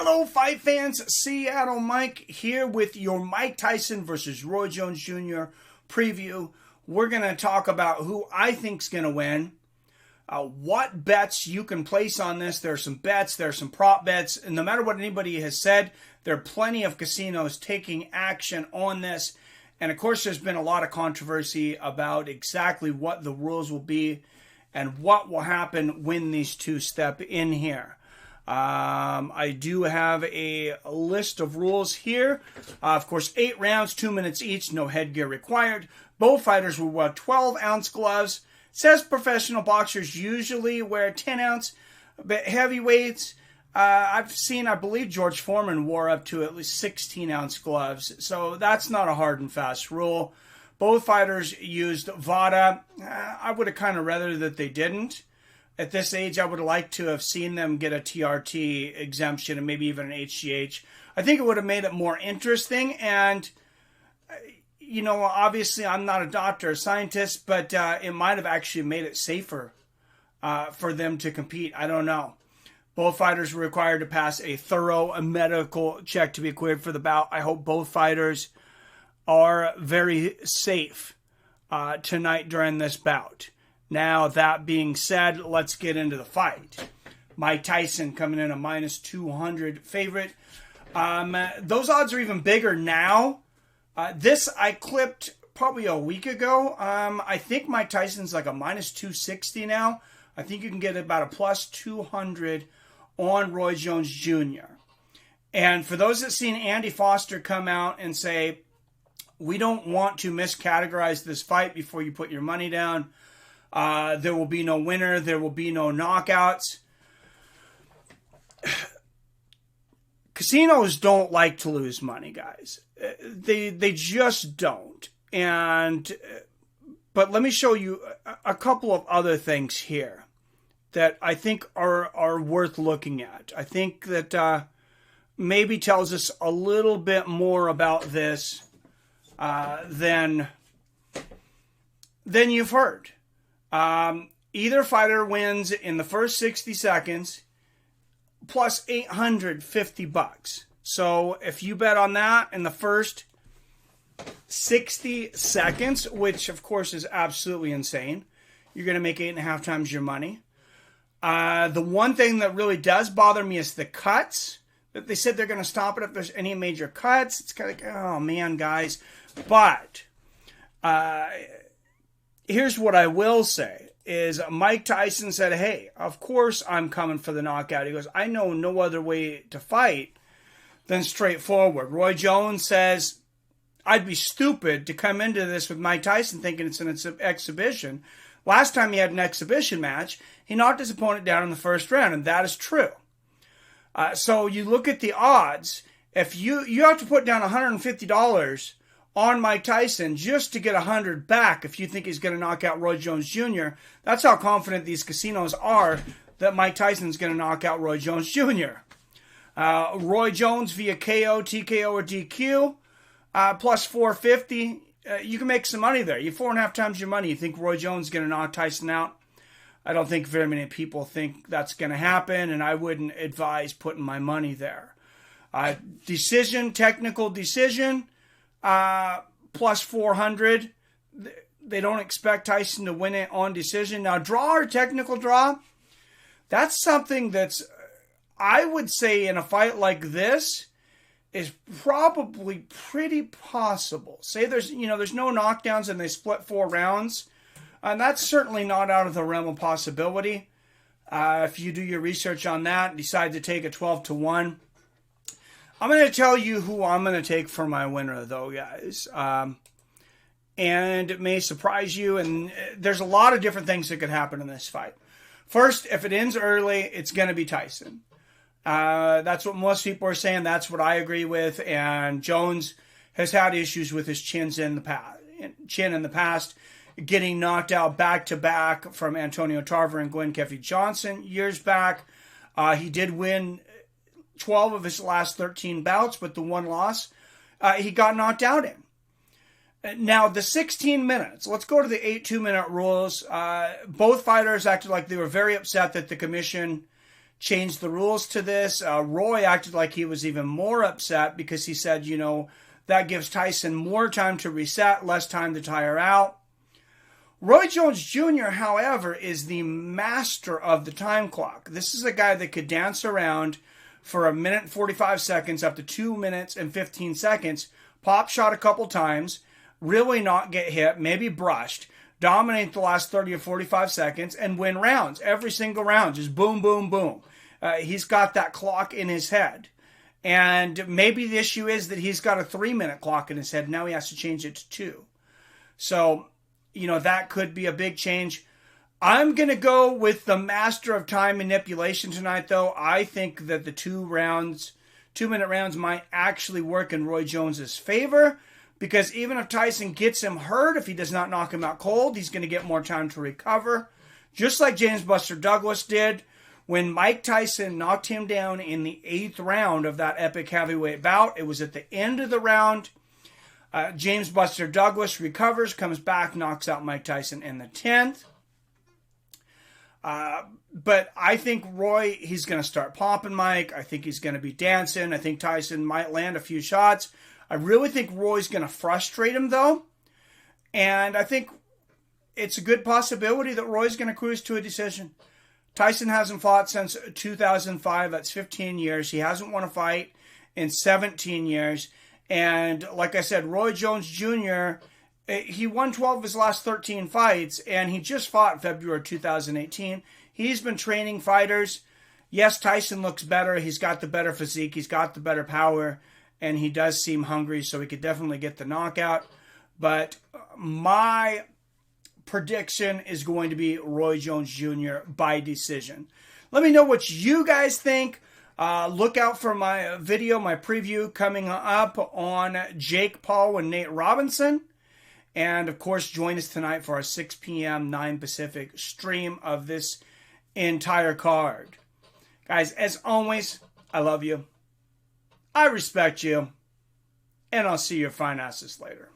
Hello, fight fans. Seattle Mike here with your Mike Tyson versus Roy Jones Jr. preview. We're going to talk about who I think's going to win, what bets you can place on this. There are some bets, there are some prop bets, and no matter what anybody has said, there are plenty of casinos taking action on this. And of course, there's been a lot of controversy about exactly what the rules will be and what will happen when these two step in here. I do have a list of rules here. Of course, 8 rounds, 2 minutes each, no headgear required. Both fighters will wear 12-ounce gloves. It says professional boxers usually wear 10-ounce, but heavyweights, I've seen, I believe George Foreman wore up to at least 16-ounce gloves. So that's not a hard and fast rule. Both fighters used VADA. I would have kind of rather that they didn't. At this age, I would have liked to have seen them get a TRT exemption and maybe even an HGH. I think it would have made it more interesting. And, you know, obviously I'm not a doctor or scientist, but it might have actually made it safer for them to compete. I don't know. Both fighters were required to pass a thorough medical check to be cleared for the bout. I hope both fighters are very safe tonight during this bout. Now, that being said, let's get into the fight. Mike Tyson coming in a minus 200 favorite. Those odds are even bigger now. This I clipped probably a week ago. I think Mike Tyson's like a minus 260 now. I think you can get about a plus 200 on Roy Jones Jr. And for those that seen Andy Foster come out and say, we don't want to miscategorize this fight before you put your money down. There will be no winner. There will be no knockouts. Casinos don't like to lose money, guys. They just don't. But let me show you a couple of other things here that I think are worth looking at. I think that maybe tells us a little bit more about this than you've heard. Either fighter wins in the first 60 seconds plus $850. So if you bet on that in the first 60 seconds, which of course is absolutely insane, you're going to make 8.5 times your money. The one thing that really does bother me is the cuts. That they said they're going to stop it if there's any major cuts. It's kind of like, oh man, guys. But here's what I will say is Mike Tyson said, hey, of course I'm coming for the knockout. He goes, I know no other way to fight than straightforward. Roy Jones says, I'd be stupid to come into this with Mike Tyson thinking it's an exhibition. Last time he had an exhibition match, he knocked his opponent down in the first round, and that is true. So you look at the odds. If you have to put down $150 on Mike Tyson just to get 100 back if you think he's going to knock out Roy Jones Jr. That's how confident these casinos are that Mike Tyson's going to knock out Roy Jones Jr. Roy Jones via KO, TKO, or DQ, plus 450. You can make some money there. You 4.5 times your money. You think Roy Jones is going to knock Tyson out? I don't think very many people think that's going to happen, and I wouldn't advise putting my money there. Decision, technical decision, plus 400. They don't expect Tyson to win it on decision. Now, draw or technical draw, that's something that's, I would say in a fight like this, is probably pretty possible. Say there's no knockdowns and they split 4 rounds. And that's certainly not out of the realm of possibility. If you do your research on that and decide to take a 12-1, I'm going to tell you who I'm going to take for my winner, though, guys. And it may surprise you. And there's a lot of different things that could happen in this fight. First, if it ends early, it's going to be Tyson. That's what most people are saying. That's what I agree with. And Jones has had issues with his chin in the past, getting knocked out back-to-back from Antonio Tarver and Glenn Keffy Johnson years back. He did win 12 of his last 13 bouts, but the one loss he got knocked out in. Now, the 16 minutes. Let's go to the 8 2-minute rules. Both fighters acted like they were very upset that the commission changed the rules to this. Roy acted like he was even more upset because he said, that gives Tyson more time to reset, less time to tire out. Roy Jones Jr., however, is the master of the time clock. This is a guy that could dance around for 1 minute and 45 seconds up to 2 minutes and 15 seconds, pop shot a couple times, really not get hit, maybe brushed, dominate the last 30 or 45 seconds, and win rounds. Every single round, just boom, boom, boom. He's got that clock in his head. And maybe the issue is that he's got a 3-minute clock in his head. Now he has to change it to 2. So, that could be a big change. I'm going to go with the master of time manipulation tonight, though. I think that the 2-minute rounds might actually work in Roy Jones's favor, because even if Tyson gets him hurt, if he does not knock him out cold, he's going to get more time to recover. Just like James Buster Douglas did when Mike Tyson knocked him down in the 8th round of that epic heavyweight bout. It was at the end of the round. James Buster Douglas recovers, comes back, knocks out Mike Tyson in the 10th. But I think Roy, he's going to start popping Mike. I think he's going to be dancing. I think Tyson might land a few shots. I really think Roy's going to frustrate him, though. And I think it's a good possibility that Roy's going to cruise to a decision. Tyson hasn't fought since 2005. That's 15 years. He hasn't won a fight in 17 years. And like I said, Roy Jones Jr., he won 12 of his last 13 fights, and he just fought in February 2018. He's been training fighters. Yes, Tyson looks better. He's got the better physique. He's got the better power, and he does seem hungry, so he could definitely get the knockout. But my prediction is going to be Roy Jones Jr. by decision. Let me know what you guys think. Look out for my video, my preview coming up on Jake Paul and Nate Robinson. And, of course, join us tonight for our 6 p.m., 9 Pacific stream of this entire card. Guys, as always, I love you. I respect you. And I'll see your fine asses later.